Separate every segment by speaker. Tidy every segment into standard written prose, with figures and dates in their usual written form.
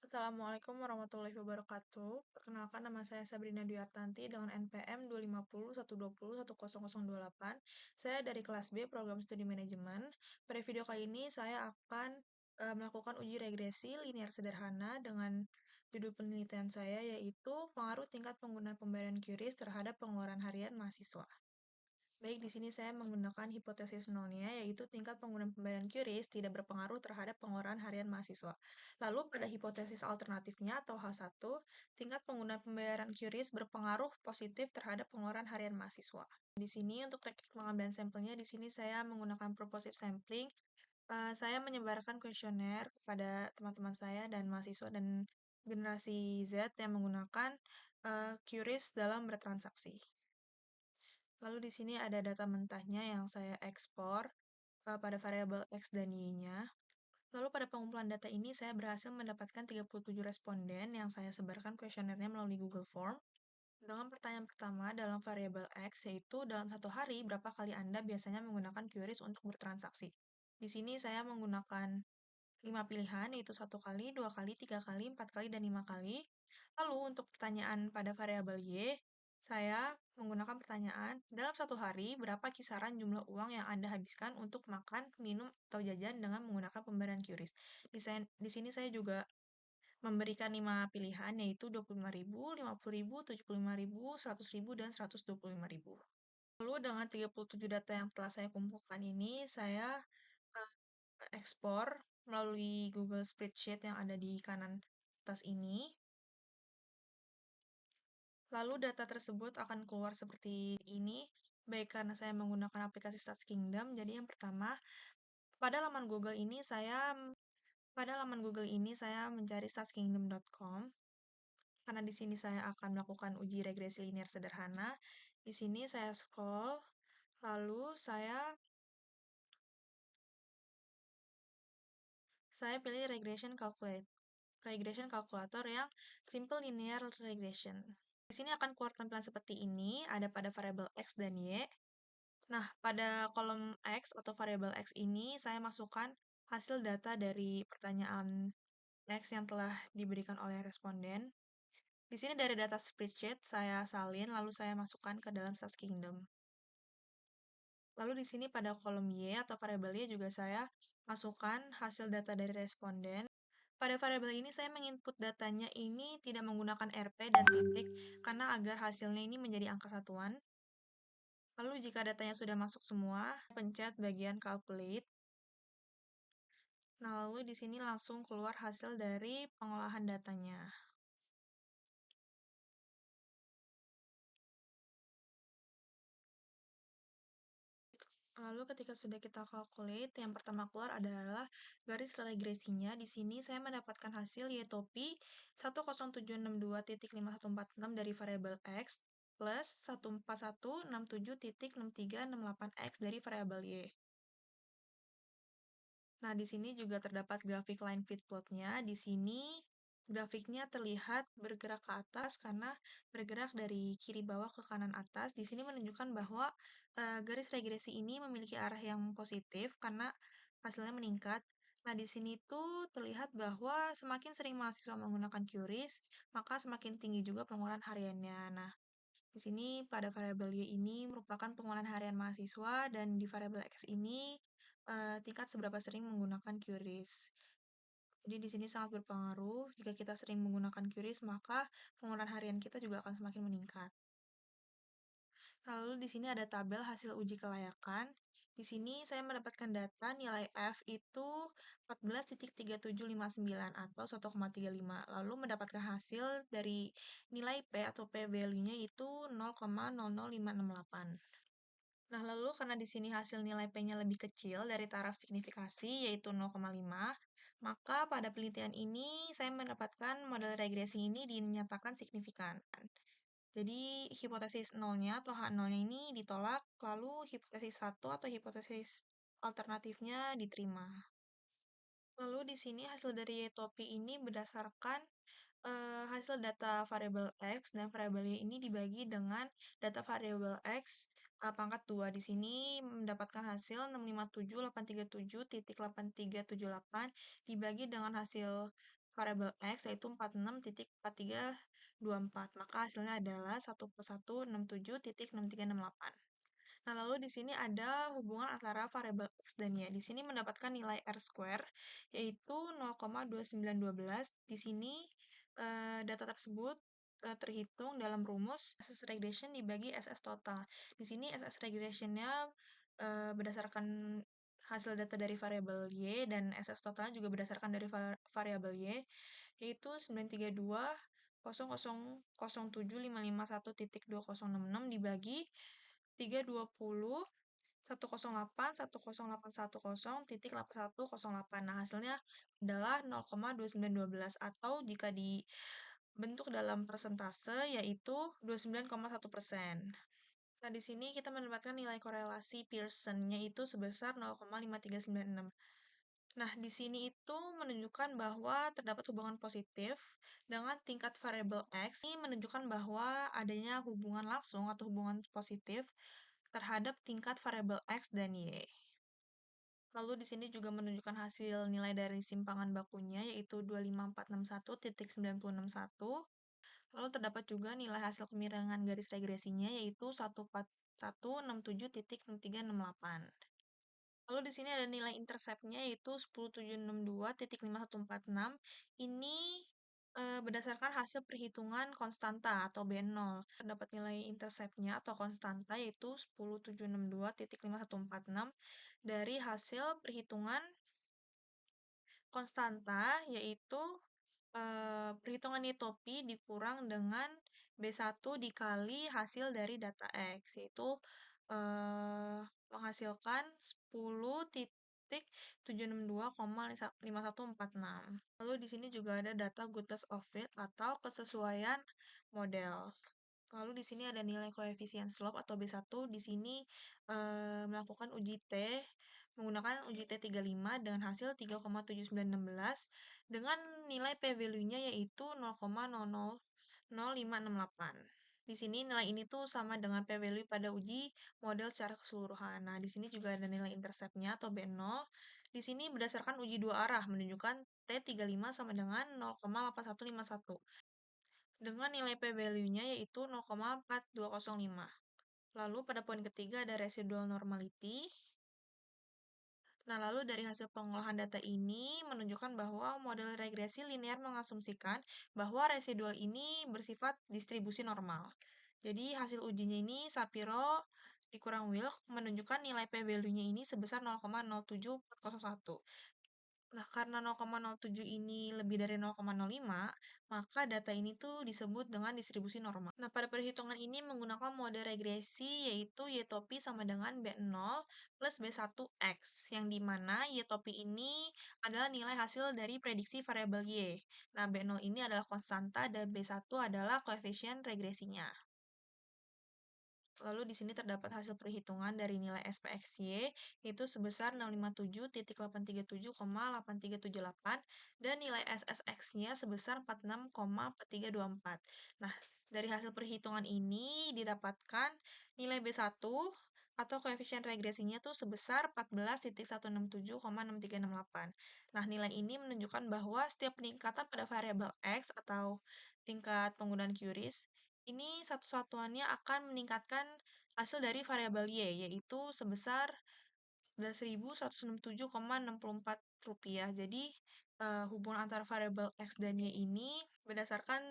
Speaker 1: Assalamualaikum warahmatullahi wabarakatuh. Perkenalkan nama saya Sabrina Dwi Artanti dengan NPM 250 120 10028. Saya dari kelas B Program Studi Manajemen. Pada video kali ini saya akan melakukan uji regresi linear sederhana dengan judul penelitian saya yaitu pengaruh tingkat penggunaan pembayaran QRIS terhadap pengeluaran harian mahasiswa. Baik, di sini saya menggunakan hipotesis nolnya, yaitu tingkat penggunaan pembayaran QRIS tidak berpengaruh terhadap pengeluaran harian mahasiswa. Lalu pada hipotesis alternatifnya atau H1, tingkat penggunaan pembayaran QRIS berpengaruh positif terhadap pengeluaran harian mahasiswa. Di sini untuk teknik pengambilan sampelnya, di sini saya menggunakan purposive sampling. Saya menyebarkan kuesioner kepada teman-teman saya dan mahasiswa dan generasi Z yang menggunakan QRIS dalam bertransaksi. Lalu di sini ada data mentahnya yang saya ekspor pada variabel X dan Y-nya. Lalu pada pengumpulan data ini saya berhasil mendapatkan 37 responden yang saya sebarkan kuesionernya melalui Google Form. Dengan pertanyaan pertama dalam variabel X, yaitu dalam satu hari berapa kali Anda biasanya menggunakan QRIS untuk bertransaksi. Di sini saya menggunakan 5 pilihan, yaitu 1 kali, 2 kali, 3 kali, 4 kali, dan 5 kali. Lalu untuk pertanyaan pada variabel Y, saya menggunakan pertanyaan, dalam satu hari, berapa kisaran jumlah uang yang Anda habiskan untuk makan, minum, atau jajan dengan menggunakan pembayaran QRIS. Di sini saya juga memberikan 5 pilihan, yaitu 25.000, 50.000, 75.000, 100.000, dan 125.000. Lalu dengan 37 data yang telah saya kumpulkan ini, saya ekspor melalui Google Spreadsheet yang ada di kanan atas ini. Lalu data tersebut akan keluar seperti ini, baik karena saya menggunakan aplikasi Stats Kingdom. Jadi yang pertama, pada laman Google ini saya mencari statskingdom.com karena di sini saya akan melakukan uji regresi linear sederhana. Di sini saya scroll, lalu saya pilih regression calculator yang simple linear regression. Di sini akan keluar tampilan seperti ini, ada pada variabel X dan Y. Nah, pada kolom X atau variabel X ini, saya masukkan hasil data dari pertanyaan X yang telah diberikan oleh responden. Di sini dari data spreadsheet, saya salin, lalu saya masukkan ke dalam Stats Kingdom. Lalu di sini pada kolom Y atau variabel Y juga saya masukkan hasil data dari responden. Pada variabel ini saya menginput datanya ini tidak menggunakan RP dan titik karena agar hasilnya ini menjadi angka satuan. Lalu jika datanya sudah masuk semua, pencet bagian calculate. Nah, lalu di sini langsung keluar hasil dari pengolahan datanya. Lalu ketika sudah kita calculate, yang pertama keluar adalah garis regresinya. Di sini saya mendapatkan hasil ytopi 10762.5146 dari variabel X plus 14167.6368X dari variabel Y. Nah, di sini juga terdapat grafik line fit plotnya. Di sini grafiknya terlihat bergerak ke atas karena bergerak dari kiri bawah ke kanan atas. Di sini menunjukkan bahwa garis regresi ini memiliki arah yang positif karena hasilnya meningkat. Nah, di sini tuh terlihat bahwa semakin sering mahasiswa menggunakan QRIS, maka semakin tinggi juga pengeluaran hariannya. Nah, di sini pada variabel Y ini merupakan pengeluaran harian mahasiswa dan di variabel X ini tingkat seberapa sering menggunakan QRIS. Jadi di sini sangat berpengaruh. Jika kita sering menggunakan QRIS, maka pengeluaran harian kita juga akan semakin meningkat. Lalu di sini ada tabel hasil uji kelayakan. Di sini saya mendapatkan data nilai F itu 14,3759 atau 1,35. Lalu mendapatkan hasil dari nilai P atau P value-nya itu 0,00568. Nah, lalu karena di sini hasil nilai P-nya lebih kecil dari taraf signifikasi, yaitu 0,5, maka pada penelitian ini saya mendapatkan model regresi ini dinyatakan signifikan. Jadi, hipotesis nolnya atau H0-nya ini ditolak, lalu hipotesis 1 atau hipotesis alternatifnya diterima. Lalu di sini hasil dari topi ini berdasarkan hasil data variabel X dan variabel Y ini dibagi dengan data variabel X pangkat 2. Di sini mendapatkan hasil 657.837.8378 dibagi dengan hasil variabel X yaitu 46.4324. Maka hasilnya adalah 1+1 67.6368. Nah, lalu di sini ada hubungan antara variabel X dan Y. Di sini mendapatkan nilai R square, yaitu 0,2912. Di sini data tersebut terhitung dalam rumus SS regression dibagi SS total. Di sini SS regressionnya berdasarkan hasil data dari variabel Y dan SS totalnya juga berdasarkan dari variabel Y, yaitu 932.000.7.551.2066 dibagi 320 108.10810.8108. Nah, hasilnya adalah 0,2912 atau jika dibentuk dalam persentase yaitu 29,1%. Nah, di sini kita mendapatkan nilai korelasi Pearson yaitu sebesar 0,5396. Nah, di sini itu menunjukkan bahwa terdapat hubungan positif dengan tingkat variabel X. Ini menunjukkan bahwa adanya hubungan langsung atau hubungan positif terhadap tingkat variabel X dan Y. Lalu di sini juga menunjukkan hasil nilai dari simpangan bakunya yaitu 25461.9061. Lalu terdapat juga nilai hasil kemiringan garis regresinya yaitu 14167.6368. Lalu di sini ada nilai interceptnya yaitu 10762.5146. Ini berdasarkan hasil perhitungan konstanta atau B0. Terdapat nilai interceptnya atau konstanta yaitu 10762.5146 dari hasil perhitungan konstanta yaitu perhitungan nitopi dikurang dengan B1 dikali hasil dari data X, yaitu menghasilkan 10.762,5146. Lalu di sini juga ada data goodness of fit atau kesesuaian model. Lalu di sini ada nilai koefisien slope atau B1. Di sini melakukan uji T menggunakan uji T35 dengan hasil 3,7916 dengan nilai p-value-nya yaitu 0,000568. Di sini nilai ini tuh sama dengan p-value pada uji model secara keseluruhan. Nah, di sini juga ada nilai intercept-nya atau B0. Di sini berdasarkan uji dua arah menunjukkan T35 sama dengan 0,8151 dengan nilai p-value-nya yaitu 0,4205. Lalu pada poin ketiga ada residual normality. Nah, lalu dari hasil pengolahan data ini menunjukkan bahwa model regresi linear mengasumsikan bahwa residual ini bersifat distribusi normal. Jadi hasil ujinya ini Shapiro dikurang Wilk menunjukkan nilai p-value-nya ini sebesar 0,07401. Nah, karena 0,07 ini lebih dari 0,05, maka data ini tuh disebut dengan distribusi normal. Nah, pada perhitungan ini menggunakan mode regresi yaitu Y topi sama dengan B0 plus B1X, yang dimana Y topi ini adalah nilai hasil dari prediksi variabel Y. Nah, B0 ini adalah konstanta dan B1 adalah koefisien regresinya. Lalu di sini terdapat hasil perhitungan dari nilai SPXY, yaitu sebesar 657.337,8378, dan nilai SSX-nya sebesar 46,4324. Nah, dari hasil perhitungan ini didapatkan nilai B1 atau koefisien regresinya tuh sebesar 14.167,6368. Nah, nilai ini menunjukkan bahwa setiap peningkatan pada variabel X atau tingkat penggunaan QRIS ini satu-satuannya akan meningkatkan hasil dari variabel Y, yaitu sebesar Rp11.167,64. Jadi, hubungan antara variabel X dan Y ini berdasarkan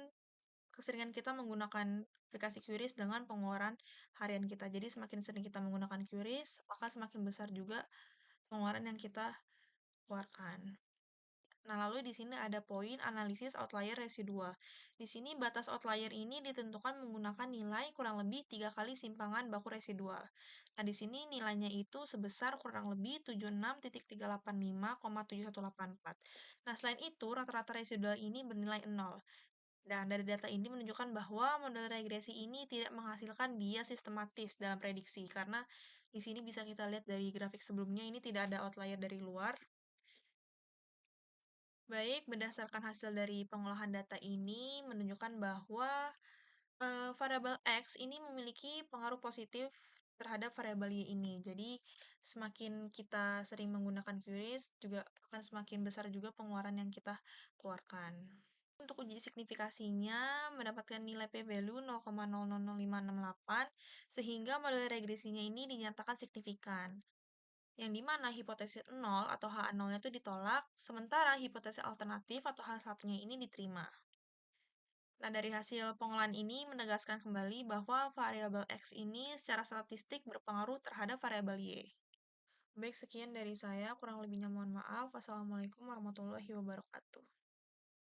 Speaker 1: keseringan kita menggunakan aplikasi QRIS dengan pengeluaran harian kita. Jadi, semakin sering kita menggunakan QRIS, maka semakin besar juga pengeluaran yang kita keluarkan. Nah, lalu di sini ada poin analisis outlier residual. Di sini batas outlier ini ditentukan menggunakan nilai kurang lebih 3 kali simpangan baku residual. Nah, di sini nilainya itu sebesar kurang lebih 76.385,7184. Nah, selain itu, rata-rata residual ini bernilai 0. Dan dari data ini menunjukkan bahwa model regresi ini tidak menghasilkan bias sistematis dalam prediksi, karena di sini bisa kita lihat dari grafik sebelumnya ini tidak ada outlier dari luar. Baik, berdasarkan hasil dari pengolahan data ini menunjukkan bahwa variabel X ini memiliki pengaruh positif terhadap variabel Y ini. Jadi, semakin kita sering menggunakan QRIS, juga akan semakin besar juga pengeluaran yang kita keluarkan. Untuk uji signifikasinya mendapatkan nilai p-value 0,000568 sehingga model regresinya ini dinyatakan signifikan. Yang dimana hipotesis 0 atau HA0-nya itu ditolak, sementara hipotesis alternatif atau H1-nya ini diterima. Nah, dari hasil pengolahan ini menegaskan kembali bahwa variabel X ini secara statistik berpengaruh terhadap variabel Y. Baik, sekian dari saya. Kurang lebihnya mohon maaf. Wassalamualaikum warahmatullahi wabarakatuh.